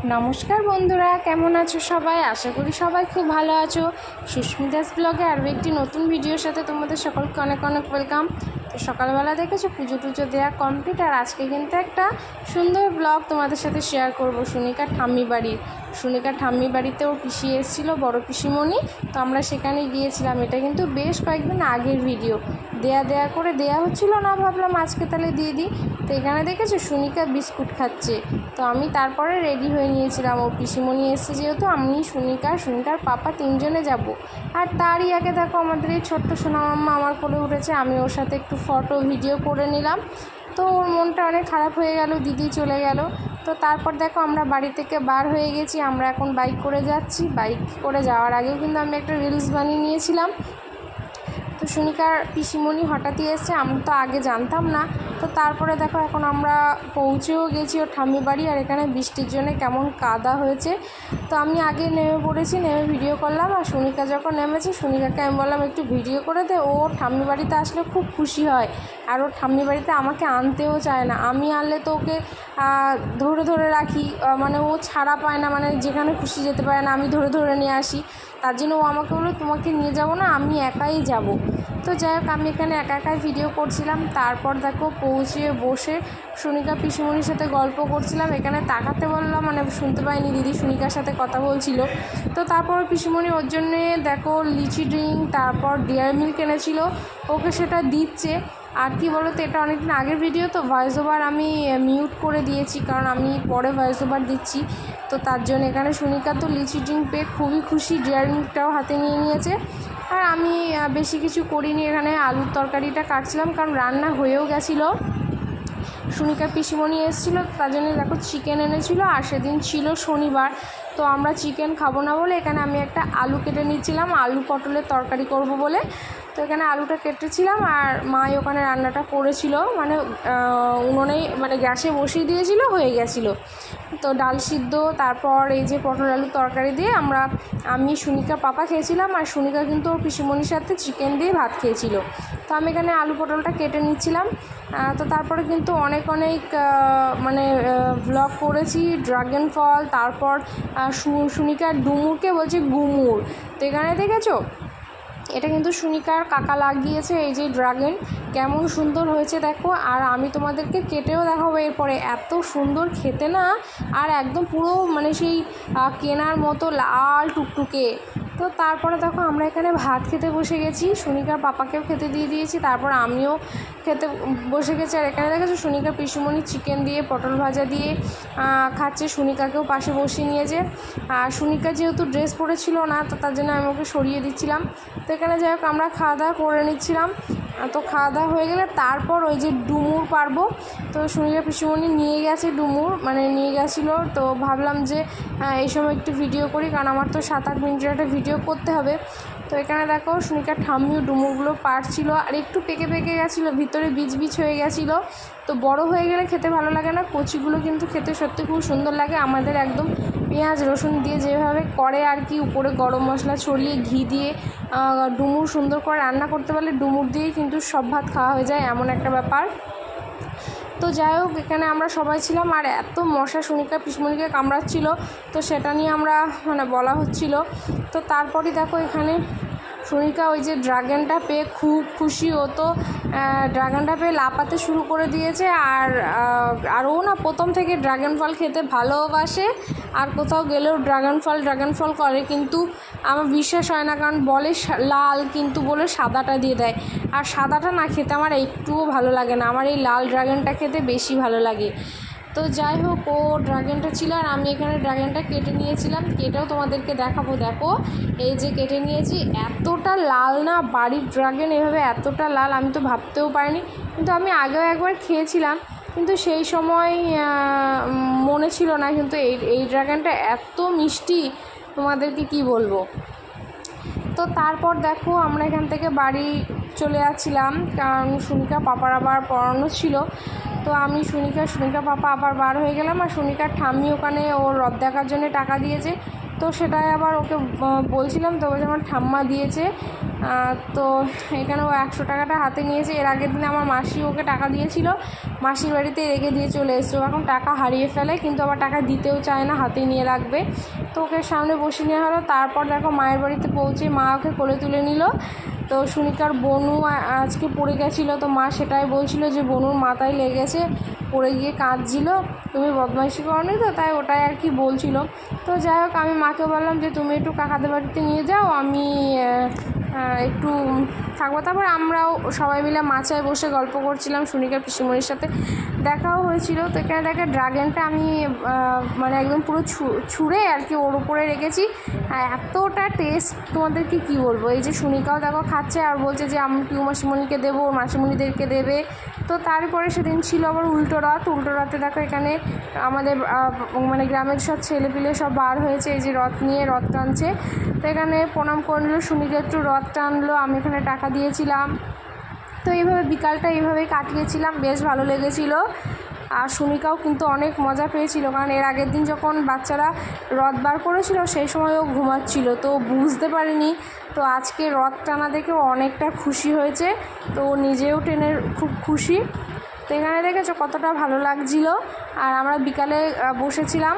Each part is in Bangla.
নমস্কার বন্ধুরা, কেমন আছো সবাই? আশা করি সবাই খুব ভালো আছো। সুস্মিতাস ব্লগে আরও একটি নতুন ভিডিওর সাথে তোমাদের সকলকে অনেক অনেক ওয়েলকাম। তো সকালবেলা দেখেছো পুজো টুজো দেওয়া কমপ্লিট, আর আজকে কিন্তু একটা সুন্দর ব্লগ তোমাদের সাথে শেয়ার করব। সুনিকার ঠাম্মি বাড়িতে ওর পিসি এসেছিলো, বড় পিসিমণি। তো আমরা সেখানে গিয়েছিলাম। এটা কিন্তু বেশ কয়েকদিন আগের ভিডিও। দেয়া হচ্ছিলো না, ভাবলাম আজকে তাহলে দিয়ে দিই। তো এখানে দেখেছো সুনিকা বিস্কুট খাচ্ছে। তো আমি তারপরে রেডি হয়ে নিয়েছিলাম। ও পিসিমণি এসেছে যেহেতু, আমি সুনিকার পাপা তিনজনে যাব। আর তারই আগে দেখো আমাদের এই ছোট্ট সোনা মাম্মা আমার কোলে উঠেছে। আমি ওর সাথে একটু ফটো ভিডিও করে নিলাম। তো ওর মনটা অনেক খারাপ হয়ে গেল, দিদি চলে গেল। তো তারপর দেখো আমরা বাড়ি থেকে বার হয়ে গেছি। আমরা এখন বাইক করে যাচ্ছি। বাইক করে যাওয়ার আগেও কিন্তু আমি একটা রিলস বানিয়ে নিয়েছিলাম। তো সুনিকার পিসিমণি হঠাৎই এসছে, আমি তো আগে জানতাম না। তো তারপরে দেখো এখন আমরা পৌঁছেও গেছি ওর ঠাম্মি বাড়ি। আর এখানে বৃষ্টির জন্য কেমন কাদা হয়েছে। তো আমি আগে নেমে পড়েছি, নেমে ভিডিও করলাম। আর সুনিকা যখন নেমেছে, সুনিকাকে আমি বললাম একটু ভিডিও করে দে। ও ঠাম্মি বাড়িতে আসলে খুব খুশি হয়। আর ওর ঠাম্মি বাড়িতে আমাকে আনতেও চায় না। আমি আনলে তো ওকে ধরে রাখি, মানে ও ছাড়া পায় না, মানে যেখানে খুশি যেতে পারে না, আমি ধরে নিয়ে আসি। তার জন্য ও আমাকে বললো তোমাকে নিয়ে যাব না, আমি একাই যাব। তো যাই হোক, আমি এখানে একাই ভিডিও করছিলাম। তারপর দেখো পৌঁছে বসে সুনিকা পিসিমণির সাথে গল্প করছিলাম। এখানে তাকাতে বললাম, মানে শুনতে পাইনি, দিদি সুনিকার সাথে কথা বলছিল। তো তারপর পিসিমণি ওর জন্যে দেখো লিচি ড্রিঙ্ক, তারপর ডেয়ারি মিল্ক এনেছিল, ওকে সেটা দিচ্ছে। আর কি বলো তো, এটা অনেকদিন আগের ভিডিও, তো ভয়েস ওভার আমি মিউট করে দিয়েছি, কারণ আমি পরে ভয়েস ওভার দিচ্ছি। তো তার জন্য এখানে সুনিকা তো লিচি ড্রিঙ্ক পেয়ে খুবই খুশি, ডেয়ারি মিল্কটাও হাতে নিয়ে নিয়েছে। আর আমি বেশি কিছু করিনি, এখানে আলুর তরকারিটা কাটছিলাম, কারণ রান্না হয়েও গেছিলো। সুনিকার পিসিমণি এসেছিলো, তার জন্য দেখো চিকেন এনেছিল। আর সেদিন ছিল শনিবার, তো আমরা চিকেন খাবো না বলে এখানে আমি একটা আলু কেটে নিচ্ছিলাম, আলু পটলের তরকারি করব বলে। তো এখানে আলুটা কেটেছিলাম। আর মাই ওখানে রান্নাটা করেছিল, মানে উনুনেই, মানে গ্যাসে বসিয়ে দিয়েছিল, হয়ে গেছিলো। তো ডাল সিদ্ধ, তারপর এই যে পটল আলুর তরকারি দিয়ে আমি সুনিকা পাপা খেয়েছিলাম। আর সুনিকা কিন্তু ওর পিসিমণির সাথে চিকেন দিয়ে ভাত খেয়েছিল। তো আমি এখানে আলু পটলটা কেটে নিচ্ছিলাম। তো তারপরে কিন্তু অনেক মানে ব্লগ করেছি। ড্রাগন ফল, তারপর সুনিকার ডুমুরকে বলছে গুমুর। তো এখানে দেখেছো, এটা কিন্তু সুনিকার কাকা লাগিয়েছে। এই যে ড্রাগন কেমন সুন্দর হয়েছে দেখো। আর আমি তোমাদেরকে কেটেও দেখাবো এরপরে। এত সুন্দর খেতে না, আর একদম পুরো মানে সেই কেনার মতো লাল টুকটুকে। তো তারপরে দেখো আমরা এখানে ভাত খেতে বসে গেছি। সুনিকার পাপাকেও খেতে দিয়ে দিয়েছি, তারপর আমিও খেতে বসে গেছি। আর এখানে দেখেছো সুনিকার পিসিমণি চিকেন দিয়ে পটল ভাজা দিয়ে খাচ্ছে। সুনিকাকেও পাশে বসিয়ে নিয়েছে। আর সুনিকা যেহেতু ড্রেস পরেছিল না, তো তার জন্য আমি ওকে সরিয়ে দিচ্ছিলাম। তো এখানে যাই হোক আমরা খাওয়া দাওয়া করে নিচ্ছিলাম। তো খাওয়া দাওয়া হয়ে গেলে তারপর ওই যে ডুমুর পারবো। তো সুনিকা পিসিমণি নিয়ে গেছে ডুমুর, মানে নিয়ে গেছিলো। তো ভাবলাম যে এই সময় একটু ভিডিও করি, কারণ আমার তো 7-8 মিনিটের একটা ভিডিও করতে হবে। তো এখানে দেখো সুনিকার ঠাম্মিও ডুমুরগুলো পারছিল। আর একটু পেকে গেছিলো, ভিতরে বীজ হয়ে গেছিলো। তো বড় হয়ে গেলে খেতে ভালো লাগে না, কচিগুলো কিন্তু খেতে সত্যি খুব সুন্দর লাগে। আমাদের একদম পেঁয়াজ রসুন দিয়ে যেভাবে করে আর কি, উপরে গরম মশলা ছড়িয়ে ঘি দিয়ে ডুমুর সুন্দর করে রান্না করতে পারলে ডুমুর দিয়েই কিন্তু সব ভাত খাওয়া হয়ে যায়, এমন একটা ব্যাপার। তো যাই হোক, এখানে আমরা সবাই ছিলাম। আর এত মশা সুনিকা পিসিমণিকে কামড়াচ্ছিল, তো সেটা নিয়ে আমরা মানে বলা হচ্ছিল। তো তারপরই দেখো এখানে সুনিকা ওই যে ড্রাগনটা পেয়ে খুব খুশি। ও তো ড্রাগনটা পেয়ে লাফাতে শুরু করে দিয়েছে। আর ও না প্রথম থেকে ড্রাগন ফল খেতে ভালোবাসে। আর কোথাও গেলেও ড্রাগন ফল করে, কিন্তু আমার বিশ্বাস হয় না, কারণ বলে লাল, কিন্তু বলে সাদাটা দিয়ে দেয়। আর সাদাটা না খেতে আমার একটুও ভালো লাগে না, আমার এই লাল ড্রাগনটা খেতে বেশি ভালো লাগে। তো যাই হোক, ও ড্রাগনটা ছিল, আর আমি এখানে ড্রাগনটা কেটে নিয়েছিলাম। কেটেও তোমাদেরকে দেখাবো। দেখো এই যে কেটে নিয়েছি, এতটা লাল না, বাড়ির ড্রাগন এভাবে এতটা লাল আমি তো ভাবতেও পারিনি। কিন্তু আমি আগেও একবার খেয়েছিলাম, কিন্তু সেই সময় মনে ছিল না। কিন্তু এই ড্রাগনটা এত মিষ্টি, তোমাদেরকে কি বলবো। তো তারপর দেখো আমরা এখান থেকে বাড়ি চলে যাচ্ছিলাম, কারণ সুনিকা পাপার আবার পড়ানো ছিল। তো আমি সুনিকা পাপা আবার বার হয়ে গেলাম। আর সুনিকার ঠাম্মি ওখানে ওর রথ দেখার জন্য টাকা দিয়েছে। তো সেটাই আবার ওকে বলছিলাম, তো বলছে আমার ঠাম্মা দিয়েছে। তো এখানে ও 100 টাকাটা হাতে নিয়েছে। এর আগের দিনে আমার মাসি ওকে টাকা দিয়েছিল, মাসির বাড়িতে রেখে দিয়ে চলে এসছে। ও এখন টাকা হারিয়ে ফেলে, কিন্তু আবার টাকা দিতেও চায় না, হাতে নিয়ে রাখবে। তো ওকে সামনে বসে নেওয়া হলো। তারপর দেখো মায়ের বাড়িতে পৌঁছে মা ওকে কোলে তুলে নিল। তো সুনিকার বনু আজকে পড়ে গেছিলো, তো মা সেটাই বলছিল যে বনুর মাথায় লেগেছে, পড়ে গিয়ে কাঁদছিল, তুমি বদমাইশি করোনি তো, তাই ওটাই আর কি বলছিল। তো যাই হোক, আমি মাকে বললাম যে তুমি একটু কাকাদের বাড়িতে নিয়ে যাও, আমি একটু থাকবো। তারপর আমরাও সবাই মিলে মাচায় বসে গল্প করছিলাম, সুনিকার পিসিমণির সাথে দেখাও হয়েছিল। তো এখানে দেখে ড্রাগনটা আমি মানে একদম পুরো ছুঁড়ে আর কি ওর উপরে রেখেছি। এতটা টেস্ট তোমাদেরকে কী বলবো। এই যে সুনিকাও দেখো খাচ্ছে আর বলছে যে আমি পিউ মাসিমণিকে দেবো, ওর মাসিমণিদেরকে দেবে। তো তারপরে সেদিন ছিল আবার উল্টো রথে দেখো এখানে আমাদের মানে গ্রামের সব ছেলেপিলে সব বার হয়েছে, এই যে রথ নিয়ে রথ টানছে। তো এখানে প্রণাম করে নিল, সুনিকা একটু রথ টানলো, আমি এখানে টাকা দিয়েছিলাম। তো এইভাবে বিকালটা এইভাবেই কাটিয়েছিলাম, বেশ ভালো লেগেছিলো। আর সুনিকাও কিন্তু অনেক মজা পেয়েছিল, কারণ এর আগের দিন যখন বাচ্চারা রথ বার করেছিল সেই সময় ও ঘুমাচ্ছিল, তো বুঝতে পারিনি। তো আজকে রথ টানা দেখে অনেকটা খুশি হয়েছে, তো ও নিজেও টেনে খুব খুশি। তো এখানে দেখেছো কতটা ভালো লাগছিল। আর আমরা বিকালে বসেছিলাম।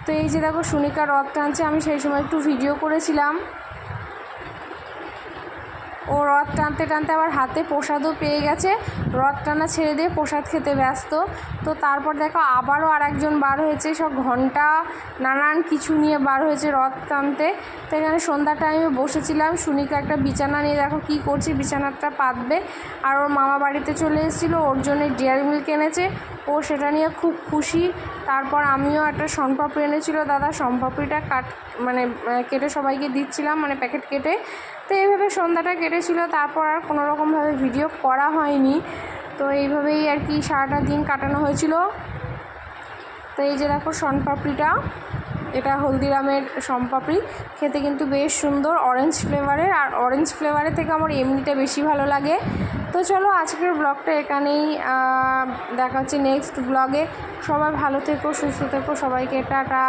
তো এই যে দেখো সুনিকা রথ টানছে, আমি সেই সময় একটু ভিডিও করেছিলাম। ও রথ টানতে টানতে আবার হাতে প্রসাদও পেয়ে গেছে, রথ টানা ছেড়ে দিয়ে প্রসাদ খেতে ব্যস্ত। তো তারপর দেখো আবারও আরেকজন বার হয়েছে, সব ঘন্টা নানান কিছু নিয়ে বার হয়েছে রথ টানতে। তো এখানে সন্ধ্যার টাইমে বসেছিলাম, সুনিকা একটা বিছানা নিয়ে দেখো কী করছে, বিছানাটা পাতবে। আর ওর মামা বাড়িতে চলে এসেছিলো, ওর জন্য ডেয়ারি মিল্ক এনেছে, ও সেটা নিয়ে খুব খুশি। তারপর আমিও একটা শনপাপড়ি এনেছিল দাদা, শনপাপড়িটা মানে কেটে সবাইকে দিচ্ছিলাম, মানে প্যাকেট কেটে। তো এইভাবে সন্ধ্যাটা কেটেছিল। তারপর আর কোনোরকমভাবে ভিডিও করা হয়নি। তো এইভাবেই আর কি সারাটা দিন কাটানো হয়েছিল। তো এই যে দেখো শনপাপড়িটা, এটা হলদিরামের শনপাপড়ি, খেতে কিন্তু বেশ সুন্দর, অরেঞ্জ ফ্লেভারের। আর অরেঞ্জ ফ্লেভারের থেকে আমার এমনিটা বেশি ভালো লাগে। তো চলো আজকের ব্লগটা এখানেই, দেখা হচ্ছে নেক্সট ব্লগে। সবাই ভালো থেকো, সুস্থ থেকো, সবাইকে টাটা।